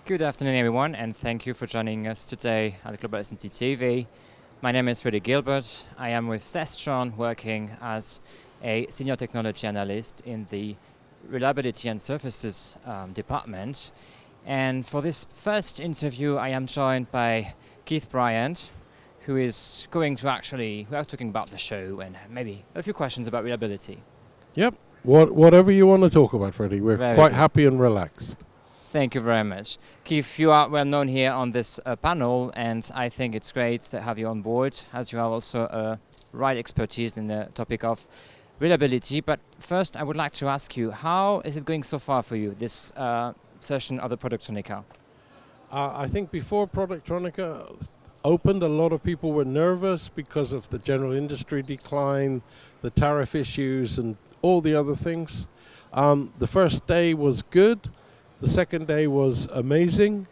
Good afternoon, everyone, and thank you for joining us today at Global SMT TV. My name is Freddy Gilbert. I am with Sestron, working as a senior technology analyst in the reliability and services department. And for this first interview, I am joined by Keith Bryant, who is going to we are talking about the show and maybe a few questions about reliability. Yep, whatever you want to talk about, Freddie. We're quite happy and relaxed. Thank you very much. Keith, you are well known here on this panel, and I think it's great to have you on board, as you have also a right expertise in the topic of reliability. But first, I would like to ask you, how is it going so far for you, this session of the Productronica? I think before Productronica opened, a lot of people were nervous because of the general industry decline, the tariff issues, and all the other things. The first day was good. The second day was amazing.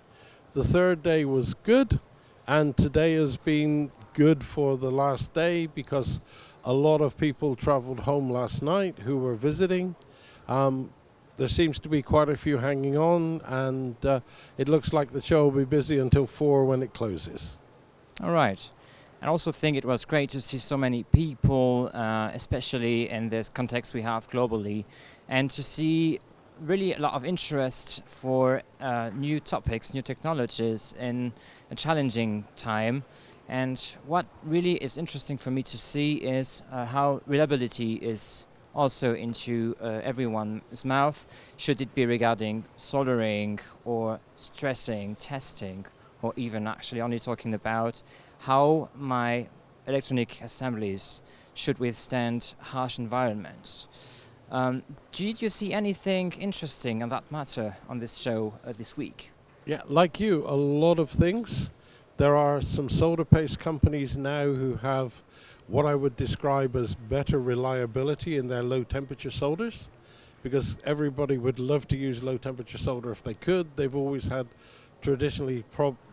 The third day was good. And today has been good for the last day because a lot of people traveled home last night who were visiting. There seems to be quite a few hanging on, and it looks like the show will be busy until 4 when it closes. All right. I also think it was great to see so many people, especially in this context we have globally, and to see really a lot of interest for new topics, new technologies in a challenging time. And what really is interesting for me to see is how reliability is also into everyone's mouth, should it be regarding soldering or stressing, testing, or even actually only talking about how my electronic assemblies should withstand harsh environments. Did you see anything interesting on that matter on this show this week? Yeah, like you, a lot of things. There are some solder paste companies now who have what I would describe as better reliability in their low temperature solders, because everybody would love to use low temperature solder if they could. They've always had traditionally,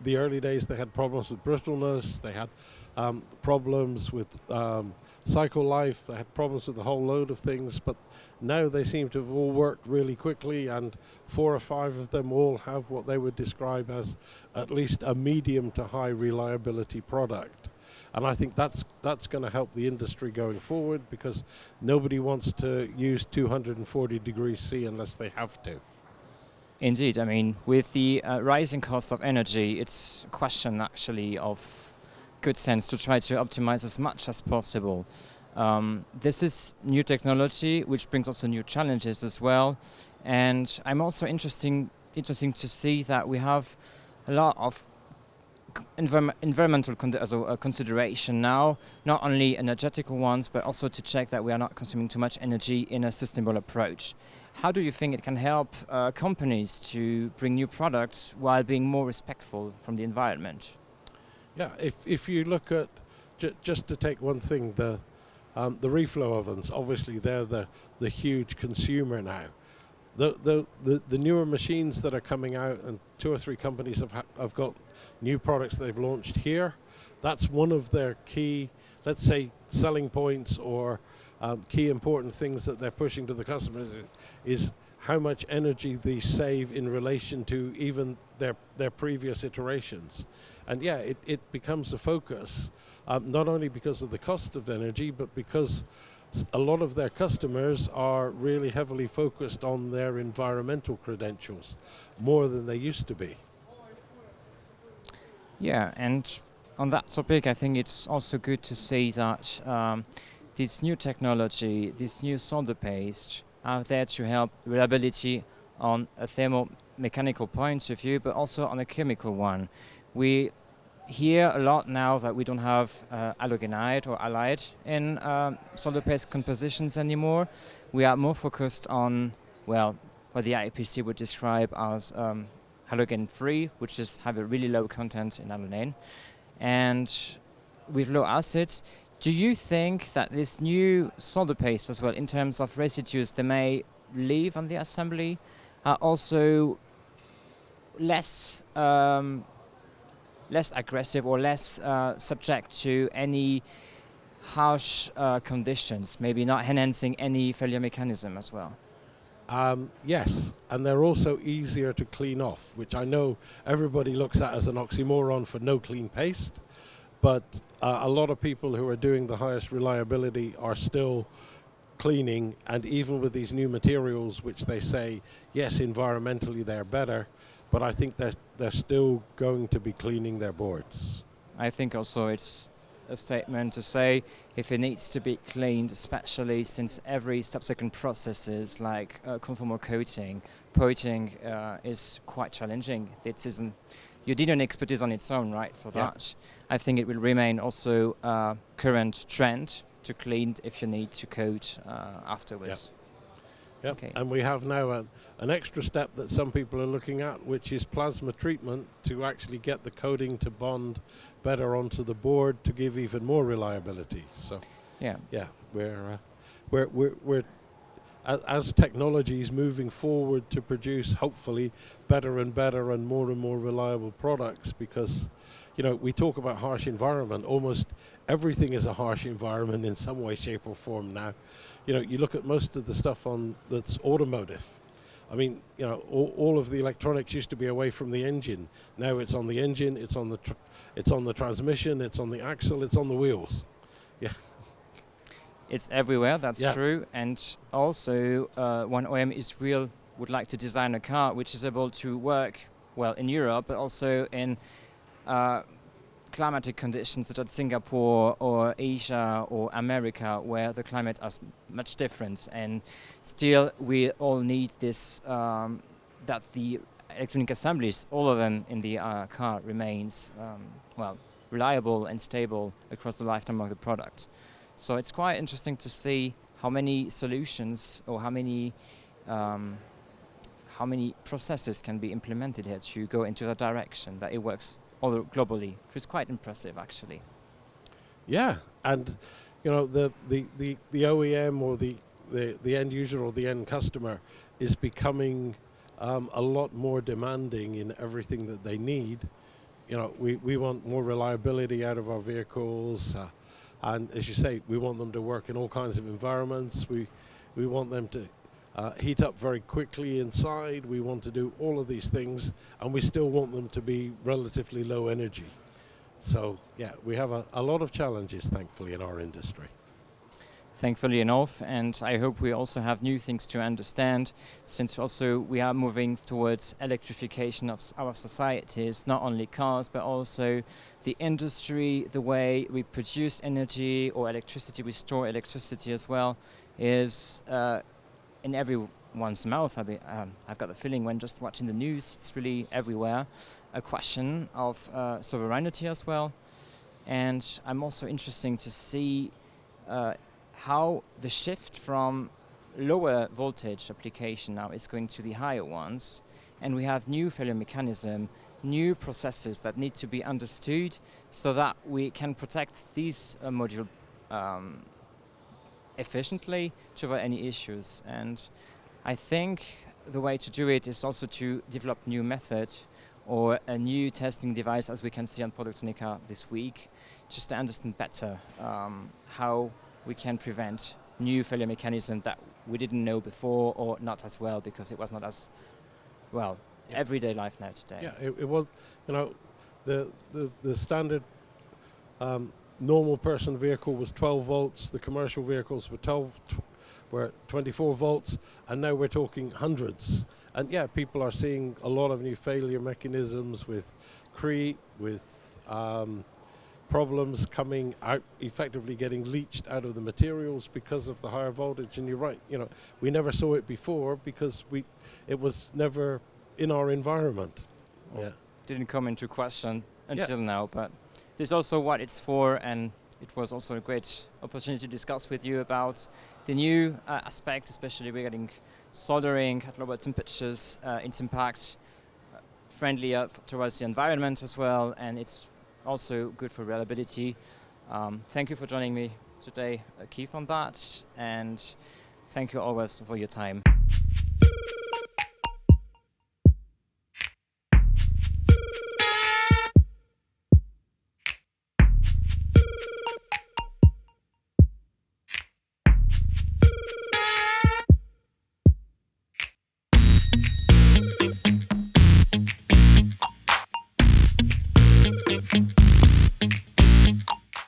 the early days, they had problems with brittleness, they had problems with cycle life, they had problems with a whole load of things, but now they seem to have all worked really quickly, and 4 or 5 of them all have what they would describe as at least a medium to high reliability product. And I think that's going to help the industry going forward, because nobody wants to use 240 degrees C unless they have to. Indeed, I mean, with the rising cost of energy, it's a question actually of good sense to try to optimize as much as possible. This is new technology, which brings also new challenges as well. And I'm also interesting to see that we have a lot of environmental consideration now, not only energetical ones, but also to check that we are not consuming too much energy in a sustainable approach. How do you think it can help companies to bring new products while being more respectful from the environment? Yeah, if you look at, just to take one thing, the reflow ovens, obviously they're the huge consumer now. The newer machines that are coming out, and 2 or 3 companies have got new products they've launched here. That's one of their key, let's say, selling points or key important things that they're pushing to the customers is how much energy they save in relation to even their previous iterations. And yeah, it becomes a focus, not only because of the cost of energy, but because a lot of their customers are really heavily focused on their environmental credentials, more than they used to be. Yeah, and on that topic, I think it's also good to say that this new technology, this new solder paste, are there to help reliability on a thermomechanical point of view, but also on a chemical one. We hear a lot now that we don't have halogenide or halide in solder paste compositions anymore. We are more focused on, well, what the IPC would describe as halogen-free, which is have a really low content in halonane, and with low acids. Do you think that this new solder paste as well, in terms of residues they may leave on the assembly, are also less aggressive or less subject to any harsh conditions, maybe not enhancing any failure mechanism as well? Yes, and they're also easier to clean off, which I know everybody looks at as an oxymoron for no clean paste, but a lot of people who are doing the highest reliability are still cleaning, and even with these new materials, which they say, yes, environmentally they're better, but I think they're still going to be cleaning their boards. I think also it's a statement to say if it needs to be cleaned, especially since every subsequent processes like conformal coating is quite challenging. It isn't, you need an expertise on its own, right, for that. I think it will remain also a current trend to clean if you need to coat afterwards. Yep. Okay. And we have now an extra step that some people are looking at, which is plasma treatment to actually get the coating to bond better onto the board to give even more reliability. So, yeah, we're as technology is moving forward to produce hopefully better and better and more reliable products, because we talk about harsh environment. Almost everything is a harsh environment in some way, shape or form now. You look at most of the stuff that's automotive. I mean, all of the electronics used to be away from the engine. Now it's on the engine, it's on the transmission, it's on the axle, it's on the wheels. Yeah. It's everywhere, that's true. And also, one OEM would like to design a car which is able to work well in Europe, but also in climatic conditions such as Singapore or Asia or America, where the climate is much different. And still, we all need this, that the electronic assemblies, all of them in the car, remains reliable and stable across the lifetime of the product. So it's quite interesting to see how many solutions or how many processes can be implemented here to go into that direction, that it works all globally, which is quite impressive, actually. Yeah, and the OEM or the end user or the end customer is becoming a lot more demanding in everything that they need. We want more reliability out of our vehicles. And as you say, we want them to work in all kinds of environments. We want them to heat up very quickly inside. We want to do all of these things, and we still want them to be relatively low energy. So, yeah, we have a lot of challenges, thankfully, in our industry. Thankfully enough, and I hope we also have new things to understand, since also we are moving towards electrification of our societies, not only cars, but also the industry, the way we produce energy or electricity, we store electricity as well, is in everyone's mouth. I've got the feeling when just watching the news, it's really everywhere. A question of sovereignty as well. And I'm also interested to see how the shift from lower voltage application now is going to the higher ones. And we have new failure mechanism, new processes that need to be understood so that we can protect these module efficiently to avoid any issues. And I think the way to do it is also to develop new methods or a new testing device, as we can see on Productonica this week, just to understand better how we can prevent new failure mechanisms that we didn't know before, or not as well, because it was not as well everyday life now today. Yeah, it was, the standard normal person vehicle was 12 volts, the commercial vehicles were 24 volts, and now we're talking hundreds. And yeah, people are seeing a lot of new failure mechanisms with creep, with problems coming out, effectively getting leached out of the materials because of the higher voltage. And you're right, we never saw it before because it was never in our environment. Well, didn't come into question until now, but there's also what it's for, and it was also a great opportunity to discuss with you about the new aspect, especially regarding soldering at lower temperatures, its impact, friendlier towards the environment as well, and it's also good for reliability. Thank you for joining me today, Keith, on that, and thank you always for your time.